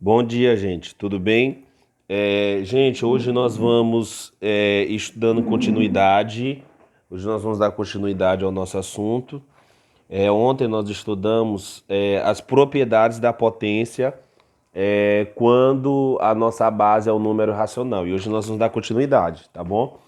Bom dia, gente. Tudo bem? Gente, hoje nós vamos estudando continuidade. Hoje nós vamos dar continuidade ao nosso assunto. Ontem nós estudamos as propriedades da potência quando a nossa base é o número racional. E hoje nós vamos dar continuidade, tá bom?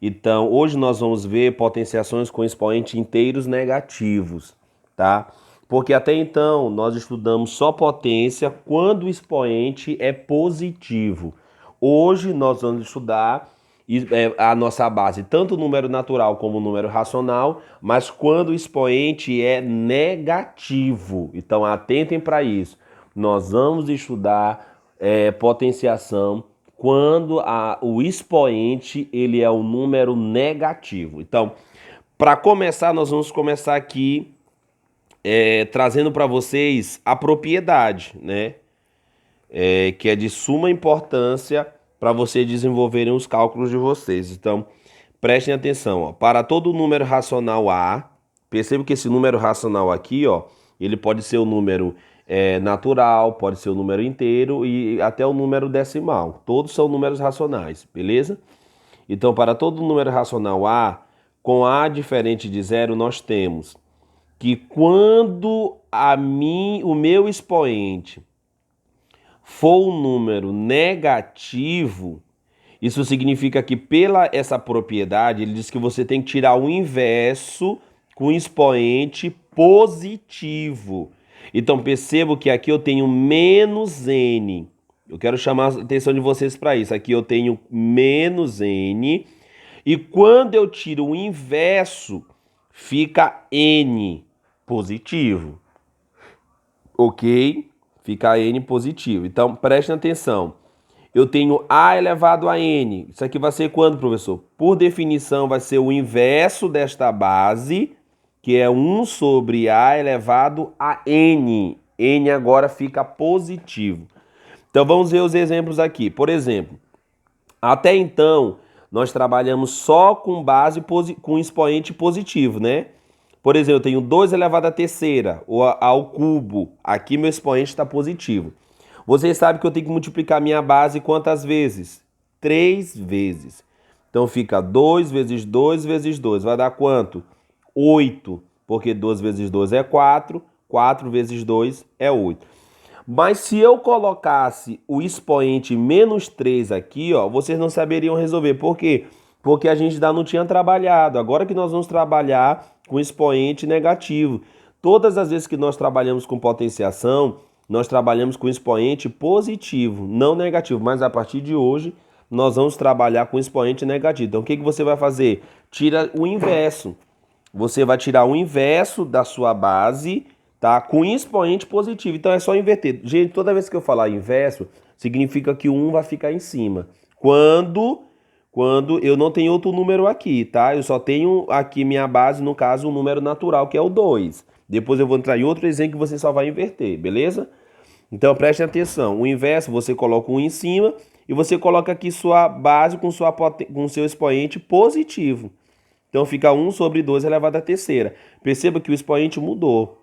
Então, hoje nós vamos ver potenciações com expoentes inteiros negativos, tá? Porque até então nós estudamos só potência quando o expoente é positivo. Hoje nós vamos estudar a nossa base, tanto o número natural como o número racional, mas quando o expoente é negativo. Então, atentem para isso. Nós vamos estudar potenciação quando o expoente ele é um número negativo. Então, para começar, nós vamos começar aqui trazendo para vocês a propriedade, né? Que é de suma importância para vocês desenvolverem os cálculos de vocês. Então, prestem atenção. Ó. Para todo número racional A, perceba que esse número racional aqui, ó, ele pode ser o número natural, pode ser o número inteiro e até o número decimal. Todos são números racionais, beleza? Então, para todo número racional A, com A diferente de zero, nós temos que quando o meu expoente for um número negativo, isso significa que pela essa propriedade, ele diz que você tem que tirar o inverso com expoente positivo. Então percebo que aqui eu tenho menos n. Eu quero chamar a atenção de vocês para isso. Aqui eu tenho menos n. E quando eu tiro o inverso, fica n positivo. Ok? Fica n positivo. Então prestem atenção. Eu tenho a elevado a n. Isso aqui vai ser quando, professor? Por definição, vai ser o inverso desta base, que é 1 sobre a elevado a n. N agora fica positivo. Então vamos ver os exemplos aqui. Por exemplo, até então nós trabalhamos só com base com expoente positivo, né? Por exemplo, eu tenho 2 elevado à terceira, ou ao cubo. Aqui meu expoente está positivo. Vocês sabem que eu tenho que multiplicar minha base quantas vezes? 3 vezes. Então fica 2 vezes 2 vezes 2. Vai dar quanto? 8. Porque 2 vezes 2 é 4. 4 vezes 2 é 8. Mas se eu colocasse o expoente menos 3 aqui, ó, vocês não saberiam resolver. Por quê? Porque a gente ainda não tinha trabalhado. Agora que nós vamos trabalhar com expoente negativo. Todas as vezes que nós trabalhamos com potenciação, nós trabalhamos com expoente positivo, não negativo. Mas a partir de hoje, nós vamos trabalhar com expoente negativo. Então, o que você vai fazer? Tira o inverso. Você vai tirar o inverso da sua base, tá? Com expoente positivo. Então, é só inverter. Gente, toda vez que eu falar inverso, significa que o 1 vai ficar em cima. Quando eu não tenho outro número aqui, tá? Eu só tenho aqui minha base, no caso, um número natural, que é o 2. Depois eu vou entrar em outro exemplo que você só vai inverter, beleza? Então preste atenção. O inverso, você coloca um em cima e você coloca aqui sua base com seu expoente positivo. Então fica 1 sobre 2 elevado à terceira. Perceba que o expoente mudou.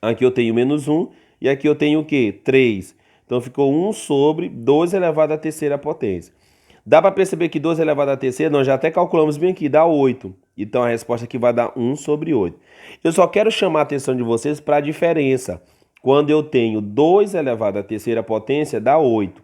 Aqui eu tenho menos 1 e aqui eu tenho o quê? 3. Então ficou 1 sobre 2 elevado à terceira potência. Dá para perceber que 2 elevado à terceira, nós já até calculamos bem aqui, dá 8. Então a resposta aqui vai dar 1 sobre 8. Eu só quero chamar a atenção de vocês para a diferença. Quando eu tenho 2 elevado à terceira potência, dá 8.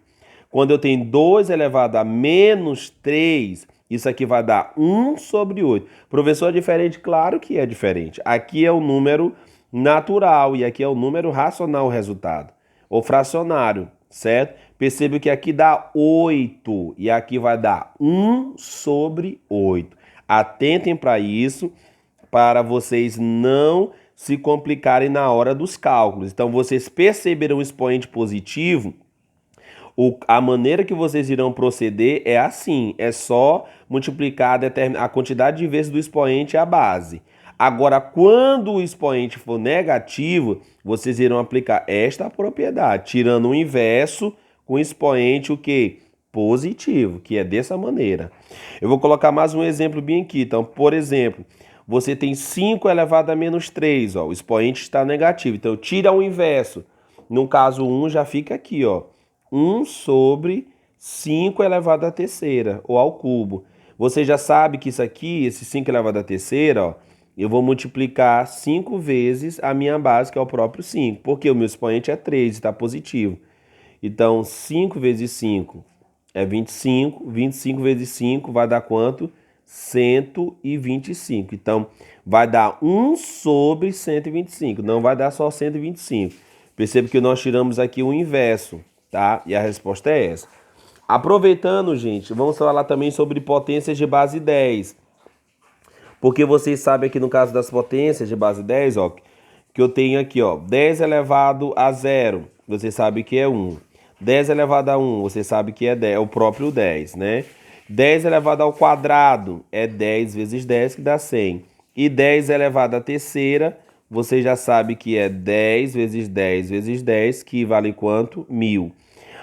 Quando eu tenho 2 elevado a menos 3, isso aqui vai dar 1 sobre 8. Professor, é diferente? Claro que é diferente. Aqui é o número natural e aqui é o número racional o resultado. Ou fracionário, certo? Perceba que aqui dá 8 e aqui vai dar 1 sobre 8. Atentem para isso, para vocês não se complicarem na hora dos cálculos. Então, vocês perceberão o expoente positivo, a maneira que vocês irão proceder é assim, é só multiplicar a quantidade de vezes do expoente à base. Agora, quando o expoente for negativo, vocês irão aplicar esta propriedade, tirando o inverso com o expoente o quê? Positivo, que é dessa maneira. Eu vou colocar mais um exemplo bem aqui. Então, por exemplo, você tem 5 elevado a menos 3, ó, o expoente está negativo. Então, tira o inverso. No caso 1 já fica aqui, ó. 1 sobre 5 elevado à terceira, ou ao cubo. Você já sabe que isso aqui, esse 5 elevado à terceira, ó, eu vou multiplicar 5 vezes a minha base, que é o próprio 5, porque o meu expoente é 3 e está positivo. Então, 5 vezes 5 é 25, 25 vezes 5 vai dar quanto? 125. Então, vai dar 1 sobre 125, não vai dar só 125. Perceba que nós tiramos aqui o inverso, tá? E a resposta é essa. Aproveitando, gente, vamos falar também sobre potências de base 10. Porque vocês sabem aqui no caso das potências de base 10, ó, que eu tenho aqui, ó, 10 elevado a 0, você sabe que é 1. 10 elevado a 1, você sabe que é 10, é o próprio 10, né? 10 elevado ao quadrado é 10 vezes 10, que dá 100. E 10 elevado à terceira, você já sabe que é 10 vezes 10 vezes 10, que vale quanto? 1000.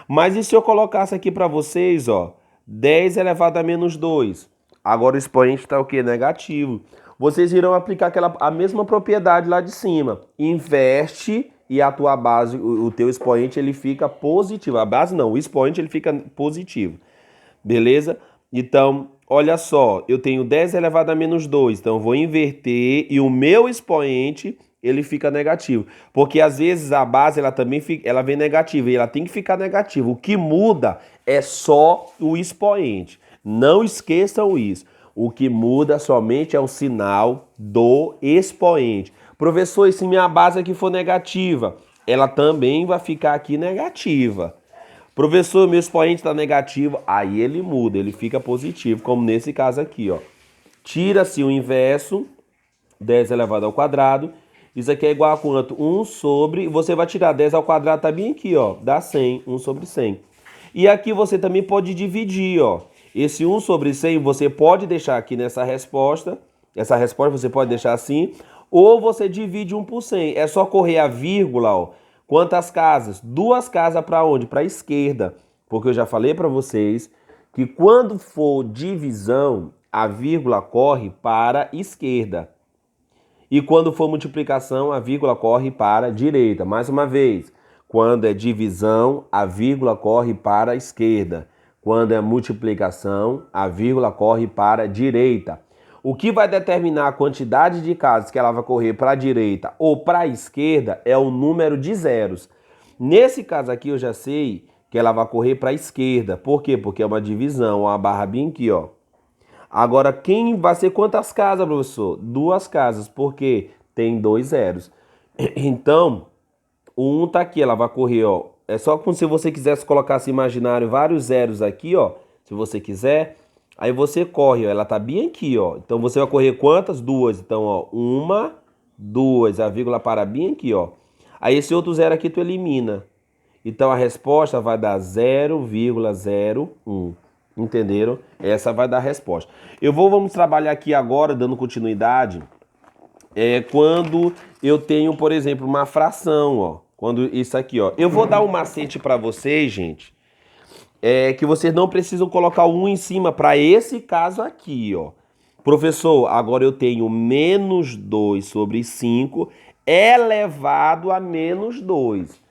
Mas e se eu colocasse aqui para vocês, ó, 10 elevado a menos 2? Agora o expoente está o quê? Negativo. Vocês irão aplicar a mesma propriedade lá de cima. Inverte e a tua base, o teu expoente, ele fica positivo. A base não, o expoente ele fica positivo. Beleza? Então, olha só, eu tenho 10 elevado a menos 2, então eu vou inverter e o meu expoente ele fica negativo. Porque às vezes a base ela também fica, ela vem negativa e ela tem que ficar negativa. O que muda é só o expoente. Não esqueçam isso. O que muda somente é o sinal do expoente. Professor, e se minha base aqui for negativa, ela também vai ficar aqui negativa. Professor, meu expoente está negativo, aí ele muda, ele fica positivo, como nesse caso aqui, ó. Tira-se o inverso, 10 elevado ao quadrado. Isso aqui é igual a quanto? 1 sobre, você vai tirar 10 ao quadrado, tá bem aqui, ó, dá 100, 1 sobre 100. E aqui você também pode dividir, ó. Esse 1 sobre 100 você pode deixar aqui nessa resposta, essa resposta você pode deixar assim, ou você divide 1 por 100. É só correr a vírgula, ó. Quantas casas? 2 casas para onde? Para a esquerda. Porque eu já falei para vocês que quando for divisão, a vírgula corre para a esquerda. E quando for multiplicação, a vírgula corre para a direita. Mais uma vez, quando é divisão, a vírgula corre para a esquerda. Quando é multiplicação, a vírgula corre para a direita. O que vai determinar a quantidade de casas que ela vai correr para a direita ou para a esquerda é o número de zeros. Nesse caso aqui eu já sei que ela vai correr para a esquerda. Por quê? Porque é uma divisão, uma barra bem aqui, ó. Agora, quem vai ser quantas casas, professor? 2 casas, porque tem 2 zeros. Então, o 1 tá aqui, ela vai correr, ó. É só como se você quisesse colocar assim, imaginário, vários zeros aqui, ó. Se você quiser. Aí você corre, ó. Ela tá bem aqui, ó. Então, você vai correr quantas? 2. Então, ó, 1, 2. A vírgula para bem aqui, ó. Aí, esse outro zero aqui tu elimina. Então, a resposta vai dar 0,01. Entenderam? Essa vai dar a resposta. Vamos trabalhar aqui agora, dando continuidade, quando eu tenho, por exemplo, uma fração, ó. Quando isso aqui, ó. Eu vou dar um macete para vocês, gente, que vocês não precisam colocar o 1 em cima para esse caso aqui, ó. Professor, agora eu tenho menos 2 sobre 5 elevado a menos 2.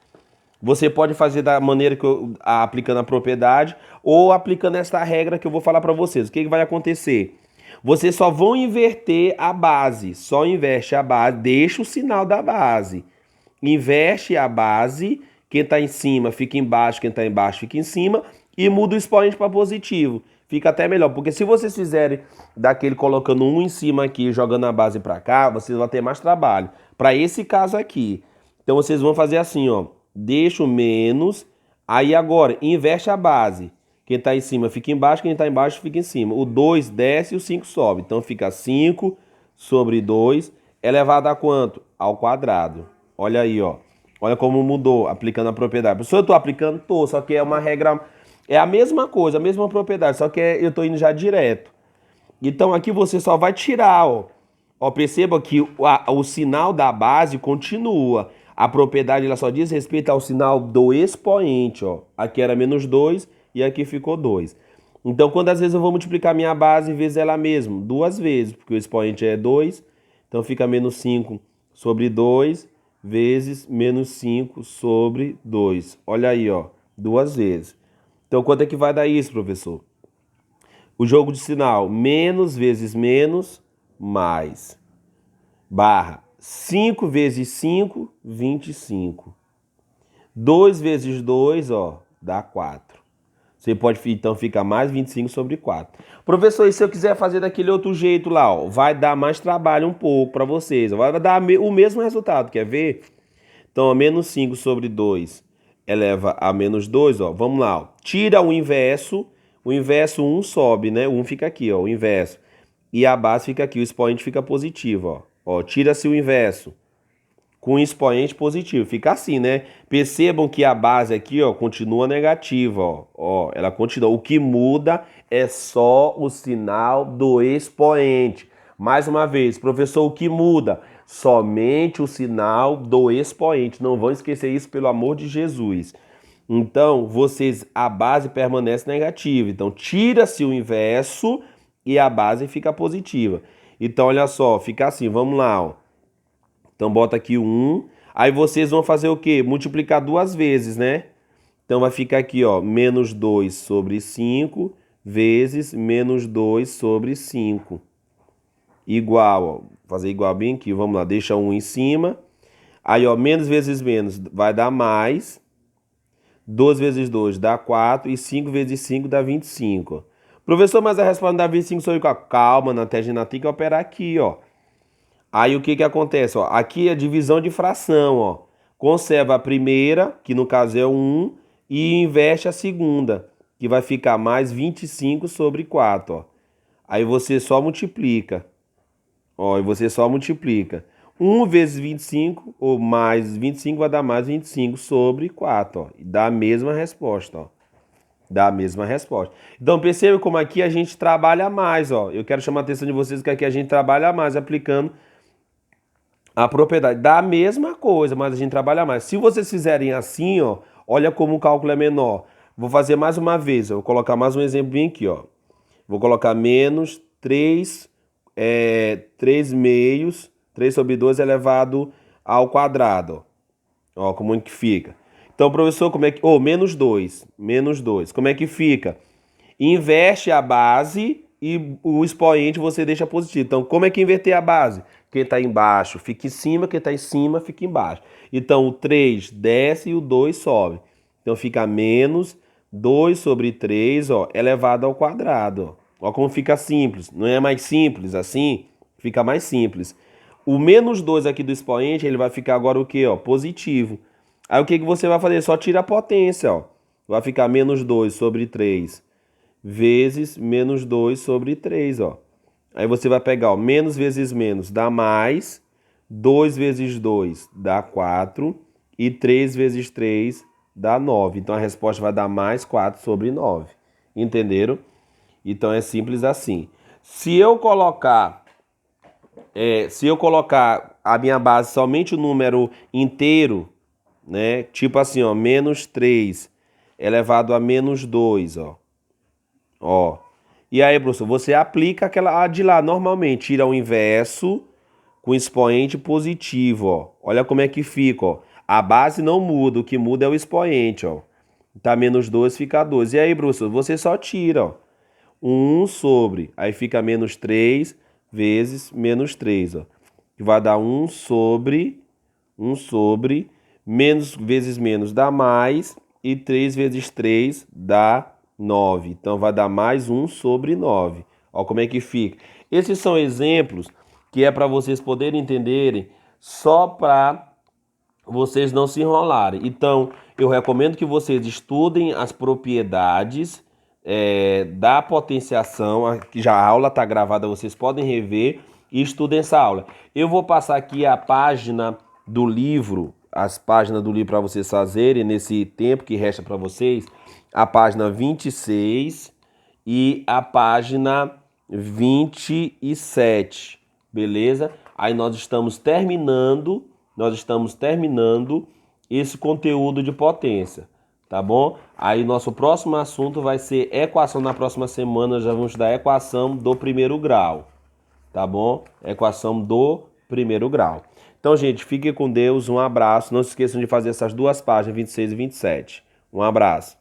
Você pode fazer da maneira que aplicando a propriedade ou aplicando esta regra que eu vou falar para vocês. O que vai acontecer? Vocês só vão inverter a base, só inverte a base, deixa o sinal da base. Inverte a base, quem está em cima fica embaixo, quem está embaixo fica em cima e muda o expoente para positivo. Fica até melhor, porque se vocês fizerem daquele colocando 1 em cima aqui, jogando a base para cá, vocês vão ter mais trabalho. Para esse caso aqui. Então vocês vão fazer assim, ó. Deixa o menos, aí agora inverte a base. Quem está em cima fica embaixo, quem está embaixo fica em cima. O 2 desce e o 5 sobe. Então fica 5 sobre 2 elevado a quanto? Ao quadrado. Olha aí, ó. Olha como mudou aplicando a propriedade. Professor, eu estou aplicando? Tô, só que é uma regra... É a mesma coisa, a mesma propriedade, só que eu estou indo já direto. Então aqui você só vai tirar, ó. Ó, perceba que o sinal da base continua. A propriedade ela só diz respeito ao sinal do expoente, ó. Aqui era menos 2 e aqui ficou 2. Então, quando às vezes eu vou multiplicar minha base vezes ela mesma, 2 vezes, porque o expoente é 2, então fica menos 5 sobre 2 vezes menos 5 sobre 2. Olha aí, ó. duas vezes. Então, quanto é que vai dar isso, professor? O jogo de sinal, menos vezes menos, mais. Barra, 5 vezes 5, 25. 2 vezes 2, ó, dá 4. Você pode, então, fica mais 25 sobre 4. Professor, e se eu quiser fazer daquele outro jeito lá, ó, vai dar mais trabalho um pouco para vocês. Vai dar o mesmo resultado, quer ver? Então, ó, menos 5 sobre 2 eleva a menos 2, ó. Vamos lá, ó. Tira o inverso 1 sobe, né? O 1 fica aqui, ó, o inverso. E a base fica aqui, o expoente fica positivo, ó. Ó, tira-se o inverso com expoente positivo. Fica assim, né? Percebam que a base aqui, ó, continua negativa, ó. Ó, ela continua. O que muda é só o sinal do expoente. Mais uma vez, professor, o que muda? Somente o sinal do expoente. Não vão esquecer isso, pelo amor de Jesus. Então, a base permanece negativa. Então, tira-se o inverso e a base fica positiva. Então, olha só, fica assim, vamos lá, ó. Então bota aqui o 1. Aí vocês vão fazer o quê? Multiplicar duas vezes, né? Então vai ficar aqui, ó, menos 2 sobre 5 vezes menos 2 sobre 5. Igual, ó. Fazer igual bem aqui. Vamos lá, deixa 1 em cima. Aí, ó, menos vezes menos vai dar mais. 2 vezes 2 dá 4. E 5 vezes 5 dá 25. Professor, mas a resposta dá 25 sobre 4. Calma, na tese tem que operar aqui, ó. Aí o que que acontece? Ó? Aqui é divisão de fração, ó. Conserva a primeira, que no caso é 1, e inverte a segunda, que vai ficar mais 25 sobre 4, ó. Aí você só multiplica. Ó, e você só multiplica. 1 vezes 25, ou mais 25, vai dar mais 25 sobre 4, ó. E dá a mesma resposta, ó. Dá a mesma resposta. Então perceba como aqui a gente trabalha mais, ó. Eu quero chamar a atenção de vocês que aqui a gente trabalha mais aplicando a propriedade dá a mesma coisa, mas a gente trabalha mais. Se vocês fizerem assim, ó, olha como o cálculo é menor. Vou fazer mais uma vez, eu vou colocar mais um exemplo bem aqui, ó. Vou colocar menos 3 meios, 3 sobre 2 elevado ao quadrado, ó. Ó, como é que fica. Então, professor, como é que... menos 2, como é que fica? Inverte a base e o expoente você deixa positivo. Então, como é que inverter a base? Quem está embaixo fica em cima, quem está em cima fica embaixo. Então, o 3 desce e o 2 sobe. Então, fica menos 2 sobre 3, ó, elevado ao quadrado. Ó, como fica simples. Não é mais simples assim? Fica mais simples. O menos 2 aqui do expoente, ele vai ficar agora o quê? Ó, positivo. Aí, o que que você vai fazer? Só tira a potência, ó. Vai ficar menos 2 sobre 3 vezes menos 2 sobre 3, ó. Aí você vai pegar, ó, menos vezes menos dá mais, 2 vezes 2 dá 4 e 3 vezes 3 dá 9. Então a resposta vai dar mais 4 sobre 9. Entenderam? Então é simples assim. Se eu colocar a minha base somente o número inteiro, né? Tipo assim, ó, menos 3 elevado a menos 2, ó. Ó. E aí, professor, você aplica aquela de lá normalmente, tira o inverso com expoente positivo, ó. Olha como é que fica, ó. A base não muda, o que muda é o expoente, ó. Tá menos 2, fica 2. E aí, professor, você só tira, ó. 1 sobre, aí fica menos 3 vezes menos 3, ó. Que vai dar 1 sobre, menos vezes menos dá mais, e 3 vezes 3 dá 9. Então vai dar mais 1 sobre 9. Olha como é que fica. Esses são exemplos que é para vocês poderem entenderem, só para vocês não se enrolarem. Então, eu recomendo que vocês estudem as propriedades da potenciação, que já a aula está gravada, vocês podem rever e estudem essa aula. Eu vou passar aqui a página do livro, as páginas do livro para vocês fazerem nesse tempo que resta para vocês, a página 26 e a página 27, beleza? Aí nós estamos terminando esse conteúdo de potência, tá bom? Aí nosso próximo assunto vai ser equação. Na próxima semana já vamos estudar equação do primeiro grau, tá bom? Equação do primeiro grau. Então, gente, fiquem com Deus, um abraço. Não se esqueçam de fazer essas duas páginas, 26 e 27. Um abraço.